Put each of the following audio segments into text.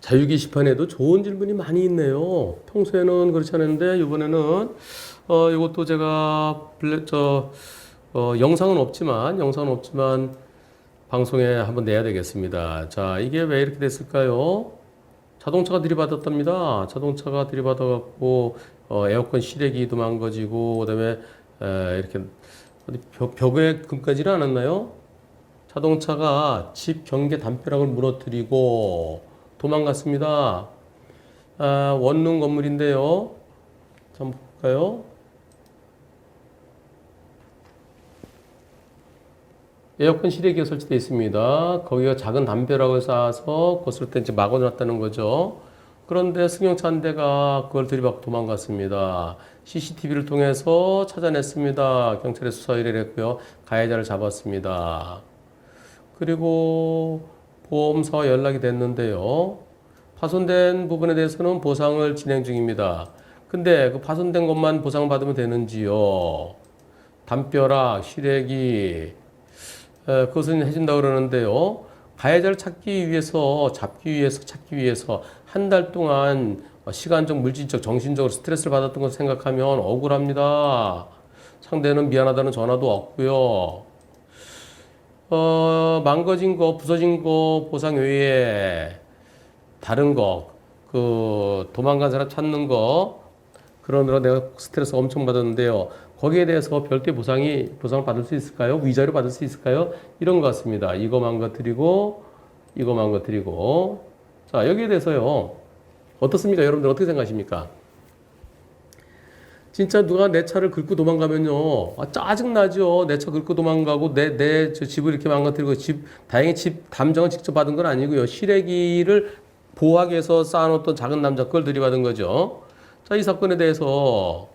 자유 게시판에도 좋은 질문이 많이 있네요. 평소에는 그렇지 않은데 이번에는 이것도 제가 영상은 없지만 방송에 한번 내야 되겠습니다. 자, 이게 왜 이렇게 됐을까요? 자동차가 들이받았답니다. 자동차가 들이받아갖고 에어컨 실외기도 망가지고 그다음에 이렇게 어디 벽에 금까지는 않았나요? 자동차가 집 경계 담벼락을 무너뜨리고 도망갔습니다. 원룸 건물인데요. 한번 볼까요? 에어컨 실외기가 설치되어 있습니다. 거기가 작은 담벼락을 쌓아서 그것을 이제 막아놨다는 거죠. 그런데 승용차 한 대가 그걸 들이받고 도망갔습니다. CCTV를 통해서 찾아냈습니다. 경찰에 수사 의뢰를 했고요. 가해자를 잡았습니다. 그리고 보험사와 연락이 됐는데요. 파손된 부분에 대해서는 보상을 진행 중입니다. 근데 그 파손된 것만 보상받으면 되는지요? 담벼락, 실외기, 그것은 해준다고 그러는데요. 가해자를 찾기 위해서 한 달 동안 시간적, 물질적, 정신적으로 스트레스를 받았던 것을 생각하면 억울합니다. 상대는 미안하다는 전화도 없고요. 망가진 거, 부서진 거 보상 외에 다른 거, 도망간 사람 찾는 거, 그러느라 내가 스트레스 엄청 받았는데요. 거기에 대해서 별도의 보상을 받을 수 있을까요? 위자료 받을 수 있을까요? 이런 것 같습니다. 이거 망가뜨리고. 자, 여기에 대해서요. 어떻습니까? 여러분들 어떻게 생각하십니까? 진짜 누가 내 차를 긁고 도망가면요. 짜증나죠. 내 차 긁고 도망가고 내 집을 이렇게 망가뜨리고 다행히 집 담정은 직접 받은 건 아니고요. 실외기를 보호하기 위해서 쌓아놓던 작은 남자 걸 들이받은 거죠. 자, 이 사건에 대해서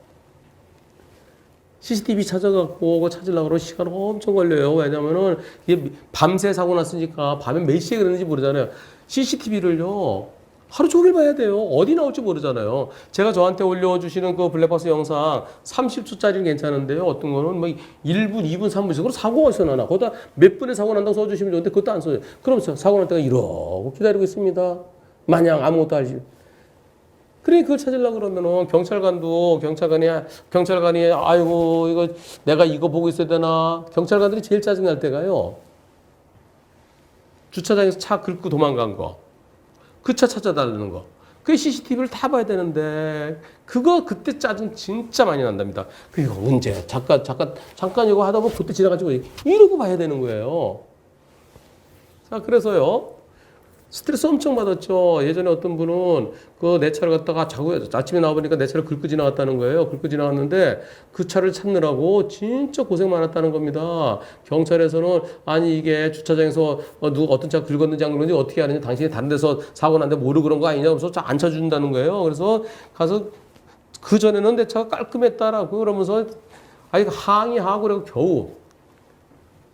CCTV 찾아갖고 찾으려고 그러면 시간 엄청 걸려요. 왜냐면은 이게 밤새 사고 났으니까 밤에 몇 시에 그랬는지 모르잖아요. CCTV를요. 하루 종일 봐야 돼요. 어디 나올지 모르잖아요. 제가 저한테 올려주시는 그 블랙박스 영상 30초짜리는 괜찮은데요. 어떤 거는 뭐 1분, 2분, 3분 씩으로 사고가 어디서 나나. 거기다 몇 분에 사고 난다고 써주시면 좋은데 그것도 안 써요. 그럼 사고 날 때가 이러고 기다리고 있습니다. 마냥 아무것도 알지. 그래, 그걸 찾으려고 그러면은 경찰관이 아이고 이거 내가 이거 보고 있어야 되나. 경찰관들이 제일 짜증날 때가요. 주차장에서 차 긁고 도망간 거. 그 차 찾아달라는 거. 그 CCTV를 다 봐야 되는데 그때 짜증 진짜 많이 난답니다. 이거 언제 잠깐 이거 하다 보면 그때 지나가지고 이러고 봐야 되는 거예요. 자, 그래서요. 스트레스 엄청 받았죠. 예전에 어떤 분은 그 내 차를 갖다가 아침에 나와보니까 내 차를 긁고 지나갔다는 거예요. 긁고 지나갔는데 그 차를 찾느라고 진짜 고생 많았다는 겁니다. 경찰에서는 아니 이게 주차장에서 누가 어떤 차 긁었는지 안 긁었는지 어떻게 아느냐. 당신이 다른 데서 사고 났는데 모르고 그런 거 아니냐. 그래서 안 쳐준다는 거예요. 그래서 가서 그 전에는 내 차가 깔끔했다라고 그러면서 항의하고 그러고 겨우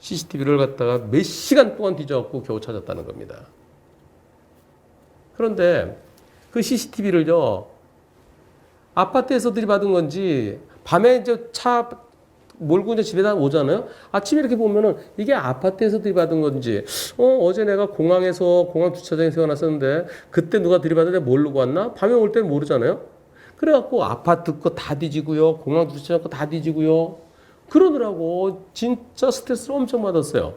CCTV를 갖다가 몇 시간 동안 뒤져갖고 겨우 찾았다는 겁니다. 그런데 그 CCTV를요, 아파트에서 들이받은 건지, 밤에 이제 차 몰고 이제 집에다 오잖아요? 아침에 이렇게 보면은 이게 아파트에서 들이받은 건지, 어제 내가 공항 주차장에 세워놨었는데, 그때 누가 들이받는데 모르고 왔나? 밤에 올 때는 모르잖아요? 그래갖고 아파트 거 다 뒤지고요, 공항 주차장 거 다 뒤지고요. 그러느라고 진짜 스트레스를 엄청 받았어요.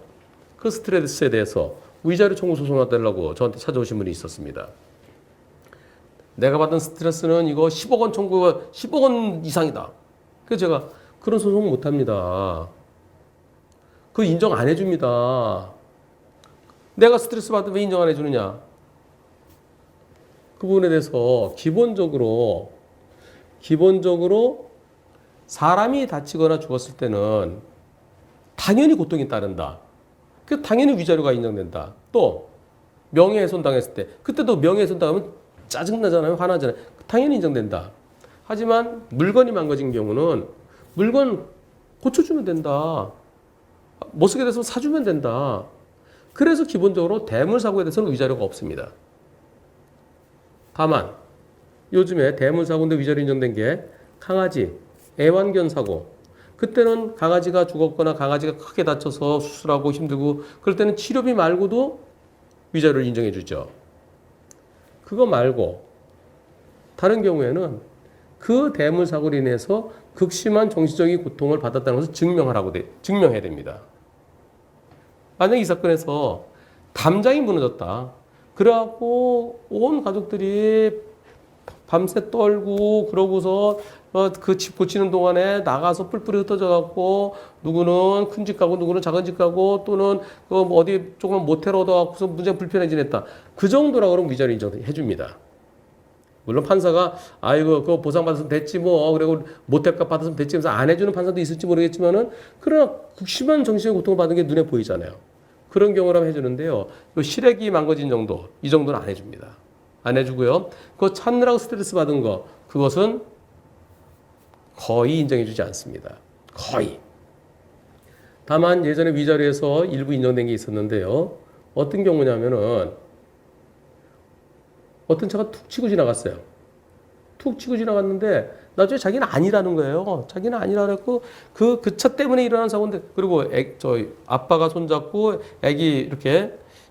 그 스트레스에 대해서. 위자료 청구 소송하달라고 저한테 찾아오신 분이 있었습니다. 내가 받은 스트레스는 이거 10억 원 청구가 10억 원 이상이다. 그래서 제가 그런 소송 못 합니다. 그거 인정 안 해줍니다. 내가 스트레스 받으면 왜 인정 안 해주느냐. 그 부분에 대해서 기본적으로 사람이 다치거나 죽었을 때는 당연히 고통이 따른다. 그 당연히 위자료가 인정된다. 또 명예훼손 당했을 때 그때도 명예훼손 당하면 짜증나잖아요. 화나잖아요. 당연히 인정된다. 하지만 물건이 망가진 경우는 물건 고쳐주면 된다. 못 쓰게 돼서 사주면 된다. 그래서 기본적으로 대물사고에 대해서는 위자료가 없습니다. 다만 요즘에 대물사고인데 위자료 인정된 게 강아지, 애완견 사고. 그때는 강아지가 죽었거나 강아지가 크게 다쳐서 수술하고 힘들고 그럴 때는 치료비 말고도 위자료를 인정해 주죠. 그거 말고 다른 경우에는 그 대물 사고로 인해서 극심한 정신적인 고통을 받았다는 것을 증명해야 됩니다. 만약 이 사건에서 담장이 무너졌다. 그래갖고 온 가족들이 밤새 떨고 그러고서 그 집 고치는 동안에 나가서 뿔뿔이 흩어져 갖고 누구는 큰 집 가고 누구는 작은 집 가고 또는 뭐 어디 조금 모텔 얻어갖고서 문제 불편해지냈다. 그 정도라고 그러면 위자료 인정해 줍니다. 물론 판사가 아이고 그거 보상받았으면 됐지 뭐 그리고 모텔값 받았으면 됐지 하면서 안 해주는 판사도 있을지 모르겠지만은 그러나 극심한 정신적 고통을 받은 게 눈에 보이잖아요. 그런 경우라면 해주는데요. 요 시래기 망가진 정도 이 정도는 안 해줍니다. 안 해주고요. 그거 찾느라고 스트레스 받은 거 그것은 거의 인정해주지 않습니다. 거의. 다만 예전에 위자료에서 일부 인정된 게 있었는데요. 어떤 경우냐면은 어떤 차가 툭 치고 지나갔어요. 툭 치고 지나갔는데 나중에 자기는 아니라는 거예요. 자기는 아니라고 그 차 때문에 일어난 사고인데 그리고 아빠가 손잡고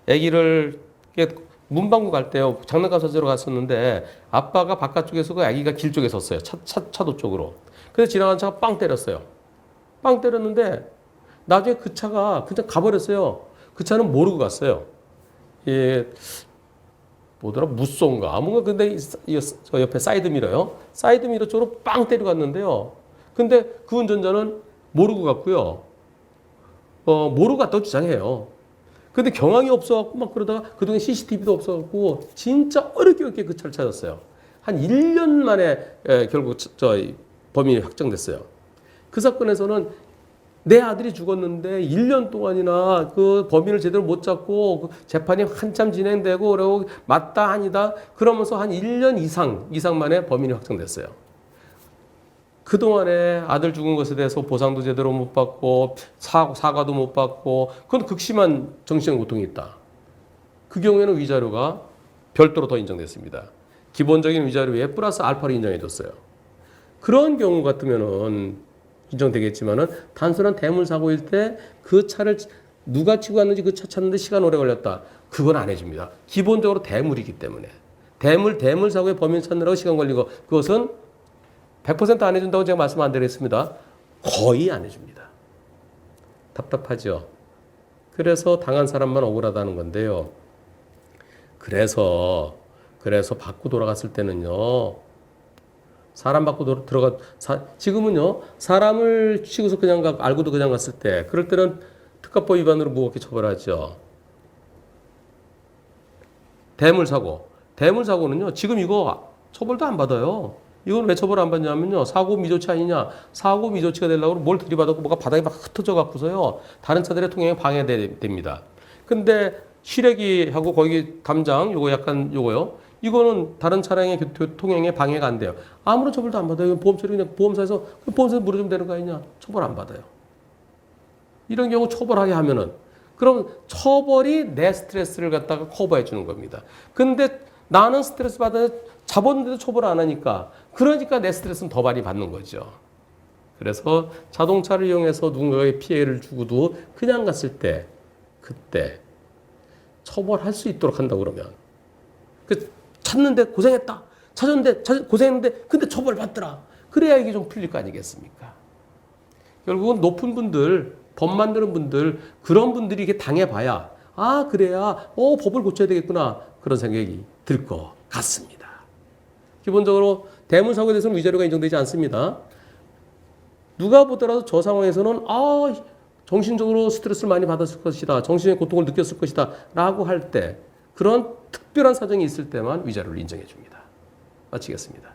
애기를 문방구 갈 때요. 장난감 사주러 갔었는데 아빠가 바깥쪽에서 그 애기가 길 쪽에 섰어요. 차도 쪽으로. 그래서 지나간 차가 빵 때렸어요. 빵 때렸는데 나중에 그 차가 그냥 가버렸어요. 그 차는 모르고 갔어요. 예, 뭐더라 무쏘인가 뭔가 근데 저 옆에 사이드미러요. 사이드미러 쪽으로 빵 때려갔는데요. 근데 그 운전자는 모르고 갔고요. 모르고 갔다고 주장해요. 근데 경황이 없어갖고 막 그러다가 그동안 CCTV도 없어갖고 진짜 어렵게 그 차를 찾았어요. 한 1년 만에 결국 범인이 확정됐어요. 그 사건에서는 내 아들이 죽었는데 1년 동안이나 그 범인을 제대로 못 잡고 그 재판이 한참 진행되고 그리고 맞다 아니다 그러면서 한 1년 이상 만에 범인이 확정됐어요. 그동안에 아들 죽은 것에 대해서 보상도 제대로 못 받고 사과도 못 받고 그건 극심한 정신적 고통이 있다. 그 경우에는 위자료가 별도로 더 인정됐습니다. 기본적인 위자료에 플러스 알파를 인정해 줬어요. 그런 경우 같으면은 인정되겠지만은 단순한 대물 사고일 때 그 차를 누가 치고 갔는지 그 차 찾는데 시간 오래 걸렸다. 그건 안 해줍니다. 기본적으로 대물이기 때문에. 대물 사고의 범인 찾느라고 시간 걸리고 그것은 100% 안 해준다고 제가 말씀 안 드렸습니다. 거의 안 해줍니다. 답답하죠. 그래서 당한 사람만 억울하다는 건데요. 그래서 받고 돌아갔을 때는요. 사람 받고 지금은요. 사람을 치고서 알고도 그냥 갔을 때 그럴 때는 특가법 위반으로 무겁게 처벌하죠. 대물사고는요. 지금 이거 처벌도 안 받아요. 이건 왜 처벌 안 받냐면요. 사고 미조치 아니냐. 사고 미조치가 되려고 뭘 들이받았고 뭐가 바닥에 막 흩어져 갖고서요. 다른 차들의 통행이 방해됩니다. 근데 시래기하고 거기 담장 요거요. 이거는 다른 차량의 통행에 방해가 안 돼요. 아무런 처벌도 안 받아요. 보험처리 그냥 보험사에서 물어주면 되는 거 아니냐. 처벌 안 받아요. 이런 경우 처벌하게 하면은 그럼 처벌이 내 스트레스를 갖다가 커버해 주는 겁니다. 근데 나는 스트레스 받아 잡았는데도 처벌 안 하니까 그러니까 내 스트레스는 더 많이 받는 거죠. 그래서 자동차를 이용해서 누군가에게 피해를 주고도 그냥 갔을 때 그때 처벌할 수 있도록 한다 그러면 찾는데 고생했다. 찾았는데 고생했는데 근데 처벌 받더라. 그래야 이게 좀 풀릴 거 아니겠습니까? 결국은 높은 분들, 법 만드는 분들 그런 분들이 이게 당해봐야 그래야 법을 고쳐야 되겠구나 그런 생각이 들 것 같습니다. 기본적으로 대물사고에 대해서는 위자료가 인정되지 않습니다. 누가 보더라도 저 상황에서는 정신적으로 스트레스를 많이 받았을 것이다. 정신의 고통을 느꼈을 것이다. 라고 할 때 그런 특별한 사정이 있을 때만 위자료를 인정해 줍니다. 마치겠습니다.